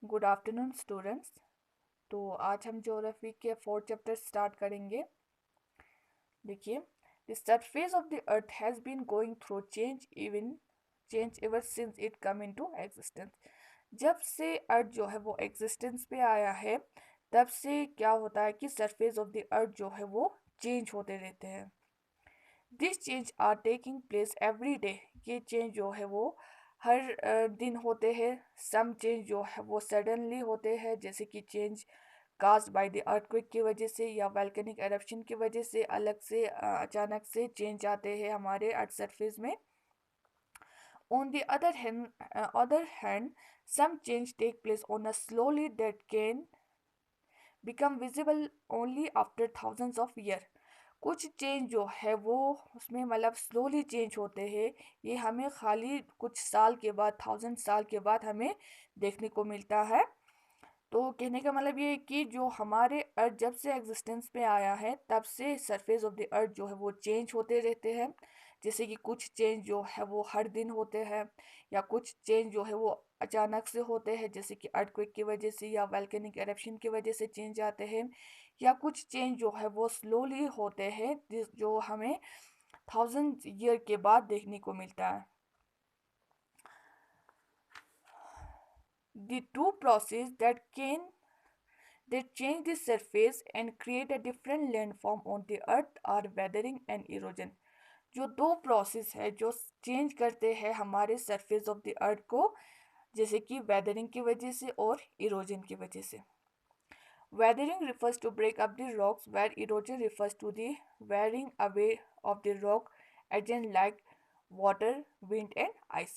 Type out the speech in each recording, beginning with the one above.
Good afternoon students. तो आज हम ज्योग्राफी के फोर्थ चैप्टर स्टार्ट करेंगे। देखिए, the surface of the earth has been going through change ever since it come into existence. जब से अर्थ जो है वो एग्जिस्टेंस पे आया है, तब से क्या होता है कि सरफेस ऑफ द अर्थ जो है वो चेंज होते रहते हैं। This change are taking place every day. ये चेंज जो है वो हर दिन होते हैं। सम चेंज जो है वो सडनली होते हैं, जैसे कि change cast by the earthquake की वजह से या वैल्केनिक एरप्शन की वजह से अलग से अचानक से चेंज आते हैं हमारे अर्थ सरफेस में। On the other hand, some change take place on a slowly that can become visible only after thousands of years. कुछ चेंज जो है वो उसमें मतलब स्लोली चेंज होते हैं। ये हमें खाली कुछ साल के बाद, 1000 साल के बाद हमें देखने को मिलता है। तो कहने का मतलब ये है कि जो हमारे अर्थ जब से एग्जिस्टेंस में आया है, तब से सरफेस ऑफ द अर्थ जो है वो चेंज होते रहते हैं। जैसे कि कुछ चेंज जो है वो हर दिन होते हैं, या कुछ चेंज जो है वो अचानक से होते हैं, जैसे कि अर्थक्वेक की वजह से या वैल्केनिक एरप्शन की वजह से चेंज आते हैं। या कुछ चेंज जो है वो स्लोली होते हैं, जो हमें 1000 ईयर के बाद देखने को मिलता है। The two processes that change the surface and create a different landform on the earth are weathering and erosion। जो दो प्रोसेस है जो चेंज करते हैं हमारे सरफेस ऑफ द अर्थ को, जैसे कि वेदरिंग की वजह से और इरोजन की वजह से। Weathering refers to break up the rocks, where erosion refers to the wearing away of the rock agent like water, wind and ice।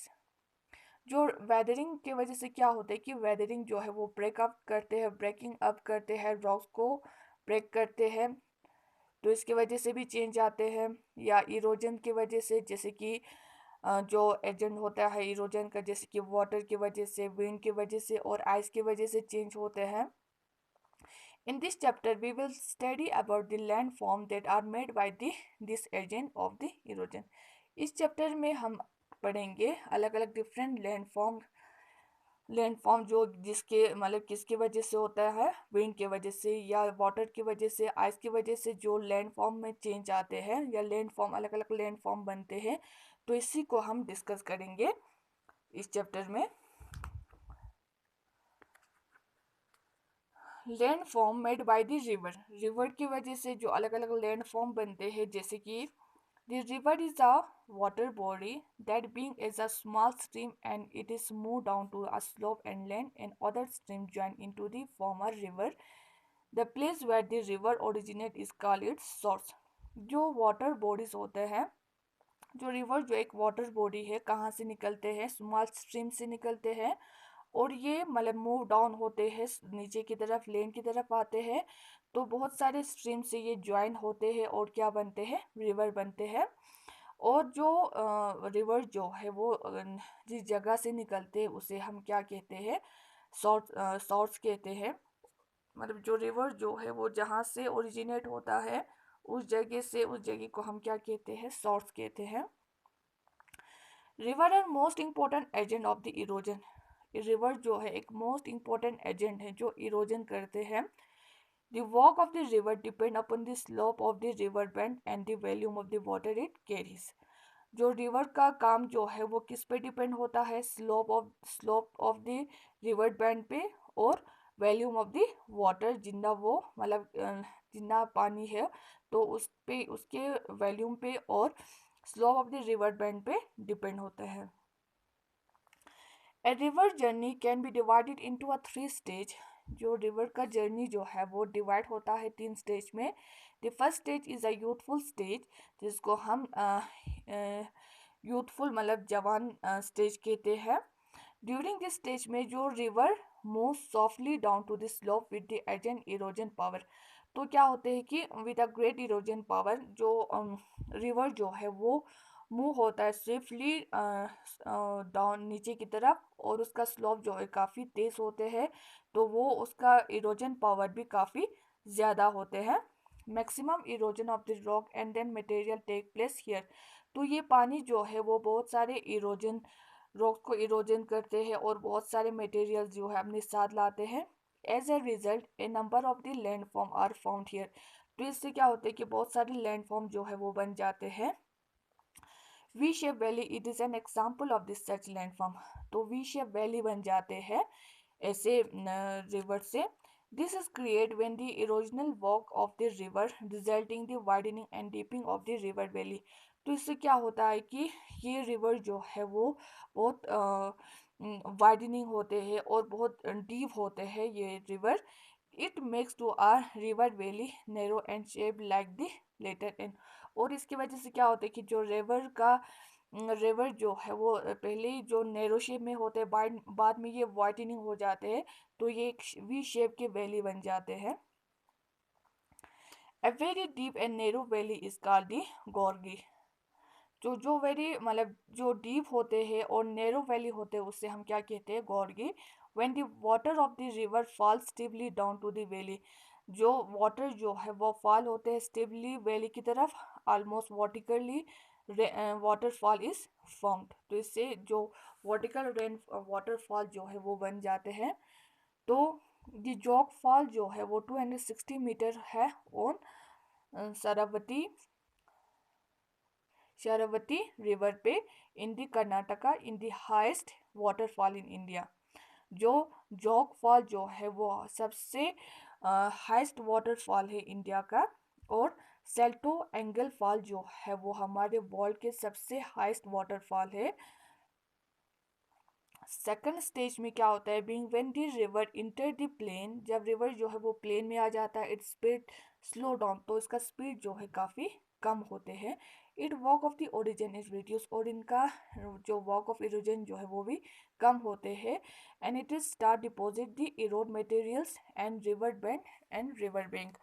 जो वेदरिंग की वजह से क्या होता है कि वेदरिंग जो है वो ब्रेकिंग अप करते हैं रॉक्स को, ब्रेक करते हैं। तो इसकी वजह से भी चेंज आते हैं। या इरोजन की वजह से, जैसे कि जो एजेंट होता है इरोजन का, जैसे कि वाटर की वजह से, विंड की वजह से और आइस की वजह से चेंज होते हैं। In this chapter we will study about the land form that are made by this agent of the erosion. इस चैप्टर में हम पढ़ेंगे अलग अलग डिफरेंट लैंडफॉर्म जो जिसके मतलब किसकी वजह से होता है, विंड की वजह से या वाटर की वजह से, आइस की वजह से जो लैंडफॉर्म में चेंज आते हैं या लैंडफॉर्म अलग अलग लैंडफॉर्म बनते हैं। तो इसी को हम डिस्कस करेंगे इस चैप्टर में। Landform made by the river. River की वजह से जो अलग अलग लैंडफॉर्म बनते हैं, जैसे कि the river is a water body that being is a small stream and it is moved down to a slope and land and other stream join into the former river. The place where the river originate is called its source। जो water bodies होते हैं, जो river जो एक water body है, कहाँ से निकलते हैं, स्मॉल स्ट्रीम से निकलते हैं और ये मतलब मूव डाउन होते हैं नीचे की तरफ, लेन की तरफ आते हैं। तो बहुत सारे स्ट्रीम से ये ज्वाइन होते हैं और क्या बनते हैं, रिवर बनते हैं। और जो रिवर जो है वो जिस जगह से निकलते हैं उसे हम क्या कहते हैं, सोर्स कहते हैं। मतलब जो रिवर जो है वो जहाँ से ओरिजिनेट होता है, उस जगह को हम क्या कहते हैं, सोर्स कहते हैं। River are most important agent of the erosion. River जो है एक मोस्ट इम्पोर्टेंट एजेंट है जो इरोजन करते हैं। The walk of the river depend upon the slope of the river bank and the volume of the water it carries. जो river का काम जो है वो किस पे डिपेंड होता है, slope of the river bank पे और वॉल्यूम ऑफ द वाटर, जितना वो मतलब जितना पानी है तो उस पे उसके वॉल्यूम पे और slope of the river bank पे डिपेंड होता है। A river journey can be divided into a 3 stage. जो रिवर का जर्नी जो है वो डिवाइड होता है 3 स्टेज में। The first stage is a youthful stage, जिसको हम यूथफुल मतलब जवान स्टेज कहते हैं। ड्यूरिंग दिस स्टेज में जो river move softly down to the slope with the agent erosion power. तो क्या होते हैं कि with a great erosion power जो रिवर जो है वो मूव होता है स्विफ्टली डाउन नीचे की तरफ, और उसका स्लोप जो है काफ़ी तेज़ होते हैं, तो वो उसका इरोजन पावर भी काफ़ी ज़्यादा होते हैं। Maximum erosion of the rock and then material take place here. तो ये पानी जो है वो बहुत सारे इरोजन रॉक्स को इरोजन करते हैं और बहुत सारे मटेरियल जो है अपने साथ लाते हैं। As a result a number of the land form are found here. तो इससे क्या होता है कि बहुत सारे लैंड फॉर्म जो है वो बन जाते हैं। V shape valley it is an example of this such land form. तो वी शेप वैली बन जाते हैं ऐसे रिवर से। This is create when the erosional walk of the river resulting the widening and डीपिंग of the river valley. तो इससे क्या होता है कि ये रिवर जो है वो बहुत वाइडनिंग होते हैं और बहुत डीप होते हैं ये river. It makes to are river valley narrow and shape like the letter N. और इसकी वजह से क्या होता है कि जो रिवर जो है वो पहले ही जो नैरो शेप में होते हैं, बाद में ये वाइटनिंग हो जाते हैं, तो ये एक वी शेप के वैली बन जाते हैं। A very deep and narrow valley is called the gorge। जो वेरी मतलब जो डीप होते हैं और नैरो वैली होते हैं उससे हम क्या कहते हैं, गॉर्गी। When the water of the river falls steeply down to the valley. जो वाटर जो है वो फॉल होते हैं स्टेबली वैली की तरफ, almost vertically waterfall is formed. तो इससे जो वर्टिकल रेन वाटरफॉल जो है वो बन जाते हैं। तो द जोग फॉल जो है वो 260 मीटर है ऑन सरवती शरावती रिवर पे in the Karnataka in the highest waterfall in India. जो जोग फॉल जो है वो सबसे हाईएस्ट वाटरफॉल है इंडिया का। और सेल्टो एंगल फॉल जो है वो हमारे वर्ल्ड के सबसे हाईएस्ट वाटरफॉल है। सेकंड स्टेज में क्या होता है, being when the river enter the plain, जब रिवर जो है वो प्लेन में आ जाता है, इट्स स्पीड स्लो डाउन, तो इसका स्पीड जो है काफ़ी कम होते हैं। It walk of the origin is reduce, और इनका जो वॉक ऑफ ओरिजिन जो है वो भी कम होते हैं। And it is start deposit the Erode materials and river band and river bank.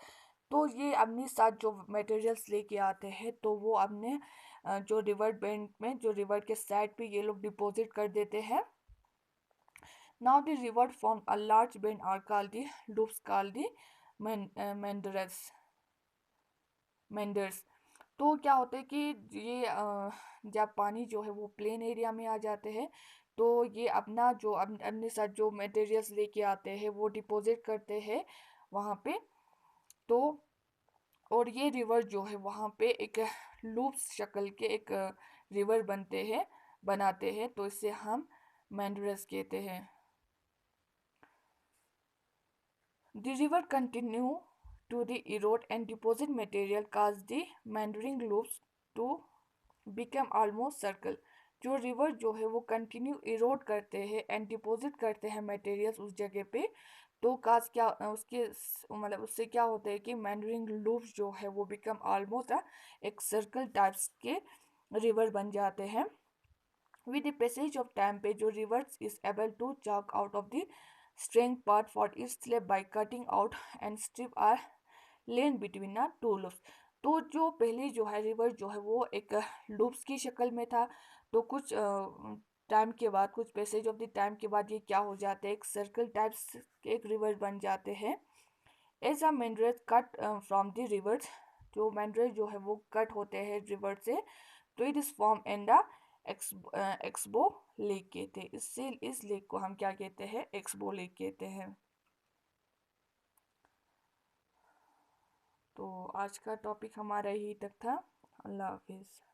तो ये अपने साथ जो मटेरियल्स लेके आते हैं तो वो अपने जो रिवर बैंक में, जो रिवर के साइड पे ये लोग डिपॉजिट कर देते हैं। Now the river formed a large bend are called the loops called the meanders meanders। तो क्या होता है कि ये जब पानी जो है वो प्लेन एरिया में आ जाते हैं तो ये अपना जो अपने साथ जो मटेरियल्स लेके आते हैं वो डिपॉजिट करते हैं वहाँ पे। तो और ये रिवर जो है वहाँ पे एक लूप्स शक्ल के एक रिवर बनाते हैं, तो इसे हम meanders कहते हैं। The river continue to the erode and deposit material cause the meandering loops to become almost circle। जो रिवर जो है वो कंटिन्यू इरोड करते हैं एंड डिपॉजिट करते हैं मटेरियल्स उस जगह पे, तो काज क्या उसके मतलब उससे क्या होता है कि meandering loops जो है वो बिकम ऑलमोस्ट एक सर्कल टाइप्स के रिवर बन जाते हैं। With the passage of time पे जो rivers is able to chug out of the strength part for its slab by cutting out and strip are lane between the two loops। तो जो पहले जो है रिवर जो है वो एक लूप्स की शक्ल में था, तो कुछ टाइम के बाद, कुछ पैसेज ऑफ द टाइम के बाद ये क्या हो जाता है, एक सर्कल टाइप्स के एक रिवर बन जाते हैं। As a meanders cut from the rivers, जो मेंड्रेस जो है वो कट होते हैं रिवर से, तो it is form in the Xbox lake कहते हैं। इससे इस लेक को हम क्या कहते हैं, एक्सबो लेक कहते हैं। तो आज का टॉपिक हमारा यही तक था। अल्लाह हाफिज़।